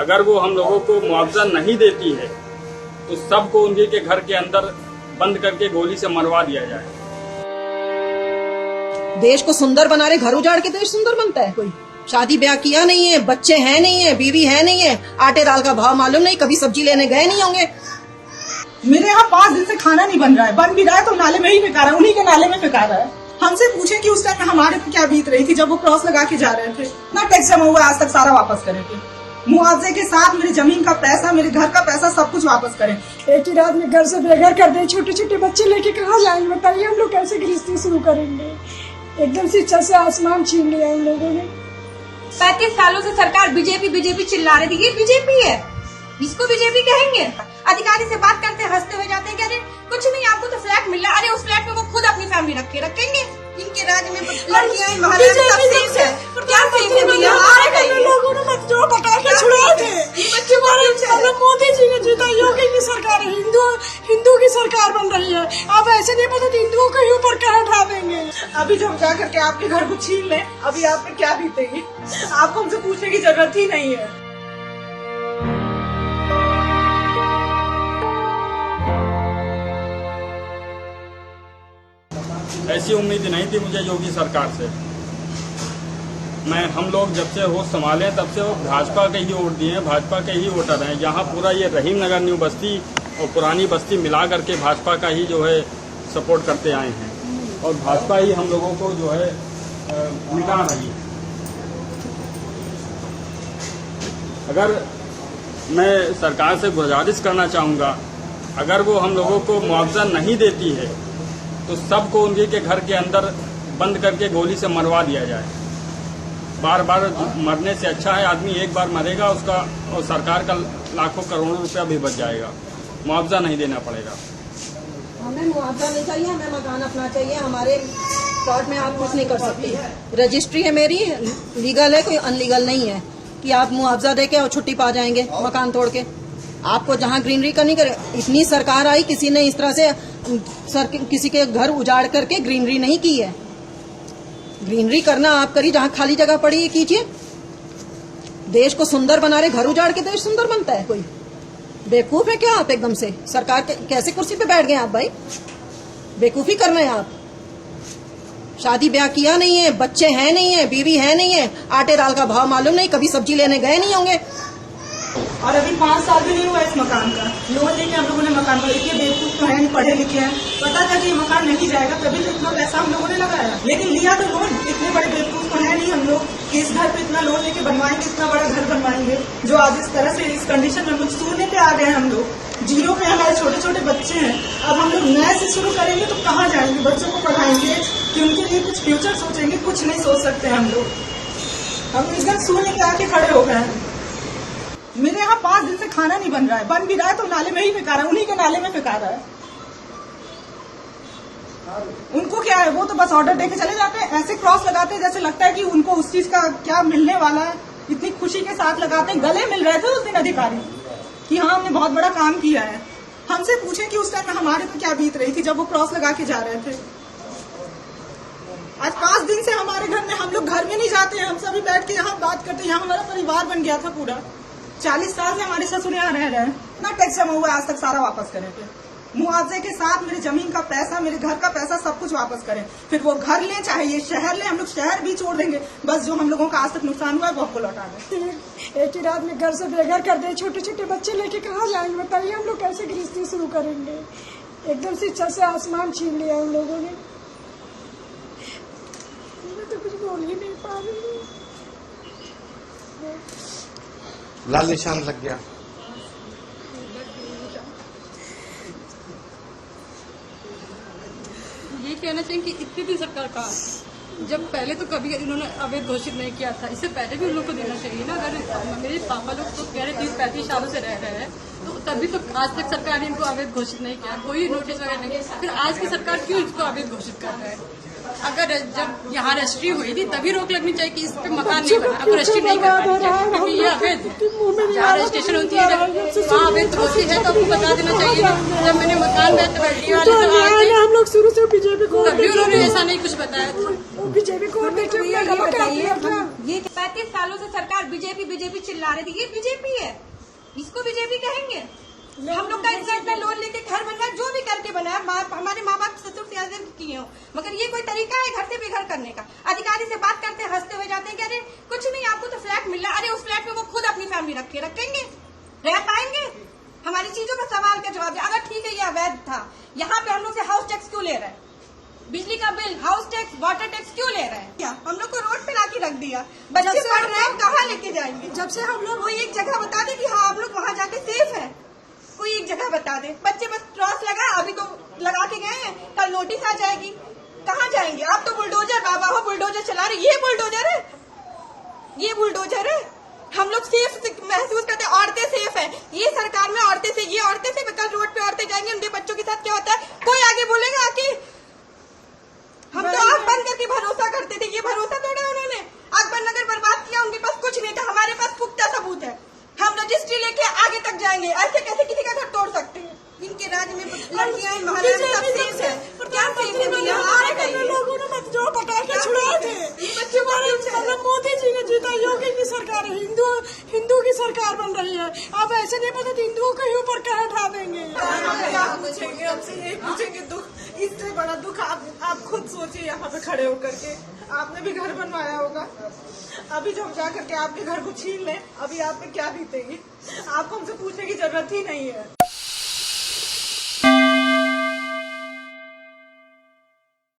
अगर वो हम लोगों को मुआवजा नहीं देती है तो सबको उनके के घर के अंदर बंद करके गोली से मरवा दिया जाए। देश को सुंदर बना रहे, घर उजाड़ के देश सुंदर बनता है? कोई शादी ब्याह किया नहीं है, बच्चे हैं नहीं है, बीवी है नहीं है, आटे दाल का भाव मालूम नहीं, कभी सब्जी लेने गए नहीं होंगे। मेरे यहाँ 5 दिन से खाना नहीं बन रहा है, बन भी रहा है तो नाले में ही फेंका रहा है, उन्हीं के नाले में फेंका रहा है। हमसे पूछे कि उस टाइम हमारे पे क्या बीत रही थी जब वो क्रॉस लगा के जा रहे थे। ना टैक्स जमा हुआ, आज तक सारा वापस करेंगे, मुआवजे के साथ मेरी जमीन का पैसा, मेरे घर का पैसा, सब कुछ वापस करें। एक ही रात में घर से बेघर कर दे, छोटे छोटे बच्चे लेके कहाँ जाएंगे बताइए? हम लोग कैसे गृहस्थी शुरू करेंगे? एकदम से छत से आसमान छीन लिया इन लोगों ने। 35 सालों से सरकार बीजेपी बीजेपी चिल्ला रही थी, ये बीजेपी है, इसको बीजेपी कहेंगे? अधिकारी से बात करते हंसते हुए जाते हैं, कह रहे कुछ नहीं, आपको तो फ्लैट मिल रहा है। अरे उस फ्लैट में वो खुद अपनी फैमिली रखेंगे। इनके राज्य में लड़कियां मोदी जी ने जीता, योगी की सरकार है, हिंदू की सरकार बन रही है। आप ऐसे नहीं पता हिंदुओं के ऊपर क्या उठा देंगे। अभी जब जा करके आपके घर को छीन लें, अभी आप पे क्या बीतेगी? आपको हमसे पूछने की जरूरत ही नहीं है। ऐसी उम्मीद नहीं थी मुझे योगी सरकार से। हम लोग जब से होश संभाले तब से वो भाजपा के ही वोट दिए हैं, भाजपा के ही वोटर हैं। यहाँ पूरा ये रहीम नगर न्यू बस्ती और पुरानी बस्ती मिला करके भाजपा का ही जो है सपोर्ट करते आए हैं और भाजपा ही हम लोगों को जो है मिटा रही है। अगर मैं सरकार से गुजारिश करना चाहूँगा, अगर वो हम लोगों को मुआवजा नहीं देती है तो सबको उनके के घर के अंदर बंद करके गोली से मरवा दिया जाए। बार बार मरने से अच्छा है आदमी एक बार मरेगा, उसका और सरकार का लाखों करोड़ों रुपया भी बच जाएगा, मुआवजा नहीं देना पड़ेगा। हमें मुआवजा नहीं चाहिए, हमें मकान अपना चाहिए। हमारे प्लॉट में आप कुछ नहीं कर सकती। रजिस्ट्री है मेरी, लीगल है, कोई अनलीगल नहीं है कि आप मुआवजा देके और छुट्टी पा जाएंगे मकान तोड़ के। आपको जहाँ ग्रीनरी करनी करे, इतनी सरकार आई, किसी ने इस तरह से किसी के घर उजाड़ करके ग्रीनरी नहीं की है। ग्रीनरी करना आप करिए, जहाँ खाली जगह पड़ी है कीजिए। देश को सुंदर बना रहे, घर उजाड़ के देश सुंदर बनता है? कोई बेवकूफ है क्या आप? एकदम से सरकार कैसे कुर्सी पे बैठ गए आप भाई? बेवकूफी कर रहे हैं आप। शादी ब्याह किया नहीं है, बच्चे हैं नहीं है, बीवी है नहीं है, आटे दाल का भाव मालूम नहीं, कभी सब्जी लेने गए नहीं होंगे। और अभी 5 साल भी नहीं हुआ इस मकान का। लोन लेके हम लोगों ने मकान बनाया। इतने बेवकूफ तो है, पढ़े लिखे हैं, पता था कि ये मकान नहीं जाएगा, तभी तो इतना पैसा हम लोगों ने लगाया। लेकिन लिया तो लोन, इतने बड़े बेवकूफ तो है नहीं हम लोग कि इस घर पे इतना लोन लेके बनवाएंगे, इतना बड़ा घर बनवाएंगे जो आज इस तरह से इस कंडीशन में हम लोग शून्य पे आ गए। हम लोग जीरो पे, हमारे छोटे छोटे बच्चे हैं। अब हम लोग नए से शुरू करेंगे तो कहाँ जाएंगे? बच्चों को पढ़ाएंगे कि उनके लिए कुछ फ्यूचर सोचेंगे? कुछ नहीं सोच सकते हम लोग। हम एकदम शून्य पे आके खड़े हो गए हैं। मेरे यहाँ 5 दिन से खाना नहीं बन रहा है, बन भी रहा है तो नाले में ही फेंका रहा है, उन्हीं के नाले में फेंका रहा है। उनको क्या है, वो तो बस ऑर्डर देके चले जाते हैं, ऐसे क्रॉस लगाते हैं जैसे लगता है कि उनको उस चीज का क्या मिलने वाला है। इतनी खुशी के साथ लगाते हैं। गले मिल रहे थे उस दिन अधिकारी कि हाँ हमने बहुत बड़ा काम किया है। हमसे पूछे कि उस टाइम हमारे पे क्या बीत रही थी जब वो क्रॉस लगा के जा रहे थे। आज 5 दिन से हमारे घर में, हम लोग घर में नहीं जाते हैं, हम सभी बैठ के यहाँ बात करते हैं। यहाँ हमारा परिवार बन गया था पूरा। 40 साल से हमारे ससुर यहाँ रह रहे हैं। ना टैक्स जमा हुआ, आज तक सारा वापस करेंगे। मुआवजे के साथ मेरी जमीन का पैसा, मेरे घर का पैसा, सब कुछ वापस करें। फिर वो घर लें चाहे ये शहर लें, हम लोग शहर भी छोड़ देंगे। बस जो हम लोगों का आज तक नुकसान हुआ है वो आपको लौटा दें। एक ही रात में घर से बेघर कर दे, छोटे छोटे बच्चे लेके कहाँ जाएंगे बताइए? हम लोग कैसे गृहस्थी शुरू करेंगे? एकदम से छत से आसमान छीन लिया उन लोगों ने। मैं तो कुछ बोल ही नहीं पा रही हूँ। लाल निशान लग गया। ये कहना चाहिए कि इतनी भी सरकार का, जब पहले तो कभी इन्होंने अवैध घोषित नहीं किया था, इससे पहले भी उन लोग को देना चाहिए ना। अगर मेरे पापा लोग तो कह रहे 30-35 सालों से रह रहे हैं, तो तभी तो आज तक सरकार ने इनको अवैध घोषित नहीं किया, कोई नोटिस वगैरह नहीं। फिर आज की सरकार क्यों इसको अवैध घोषित कर रहा है? अगर जब यहाँ रजिस्ट्री हुई थी तभी रोक लगनी चाहिए कि इस पे मकान नहीं बना। अब रजिस्ट्री नहीं कर पानी चाहिए क्योंकि ये अवैध, जहाँ रजिस्ट्रेशन होती है वहाँ अवैध होती है, तो आपको बता देना चाहिए। जब मैंने मकान में तबड्डी वाले से हम लोग शुरू से बीजेपी को, तभी उन्होंने ऐसा नहीं कुछ बताया था। बीजेपी को ये 35 सालों से सरकार बीजेपी बीजेपी चिल्ला रही थी, ये बीजेपी है, इसको बीजेपी कहेंगे? हम लोग का इतना इतना लोन लेके घर बन रहा है, जो भी करके बना है, हमारे माँ बाप ससुर त्याजन किए हो, मगर ये कोई तरीका है घर से बेघर करने का? अधिकारी से बात करते हैं, हंसते हुए जाते हैं कि अरे कुछ नहीं, आपको तो फ्लैट मिल रहा है। अरे उस फ्लैट में वो खुद अपनी फैमिली रखेंगे, रह पाएंगे? हमारी चीजों का सवाल का जवाब दिया। अगर ठीक है ये अवैध था, यहाँ पे हम लोग से हाउस टैक्स क्यों ले रहे हैं? बिजली का bill, house tax, water tax क्यों ले रहे हैं? क्या हम लोग को रोड पे लाके रख दिया? बच्चे पढ़ रहे हैं, कहाँ लेके जाएंगे? जब से हम लोग कोई एक जगह बता दे कि हाँ आप लोग वहाँ जाके सेफ है, कोई एक जगह बता दे। बच्चे बस क्रॉस लगा, अभी तो लगा के गए हैं, कल नोटिस आ जाएगी, कहाँ जाएंगे? आप तो बुलडोजर बाबा हो, बुलडोजर चला रहे, ये बुलडोजर है, ये बुलडोजर है। हम लोग सेफ महसूस करते हैं, औरतें सेफ है, ये सरकार में औरतें से, ये औरतें से, कल रोड पे औरतें जाएंगी, उनके बच्चों के साथ क्या होता है कोई आगे बोलेगा आके? हम तो आंख बंद करके भरोसा करते थे, ये भरोसा तोड़ा उन्होंने। अकबर नगर बर्बाद किया, उनके पास कुछ नहीं था, हमारे पास पुख्ता सबूत है, हम रजिस्ट्री लेके आगे तक जाएंगे। ऐसे कैसे किसी का घर तोड़ सकते हैं? इनके राज्य में लड़कियां महाराज सब सेफ है, क्या सेफ है भैया? लोगों ने मत जो पटाखे छुड़ाए थे, मतलब मोदी जी ने जीता, योगी की सरकार है, हिंदू की सरकार बन रही है। अब ऐसे नहीं पता हिंदुओं के ऊपर क्या उठा देंगे? क्या पूछेंगे हमसे? यही पूछेंगे दुख, इससे बड़ा दुख आप खुद सोचिए, यहाँ पे खड़े होकर के आपने भी घर बनवाया होगा, अभी जब जा करके आपके घर को छीन लें, अभी आप पे क्या बीतेगी? आपको हमसे पूछने की जरूरत ही नहीं है।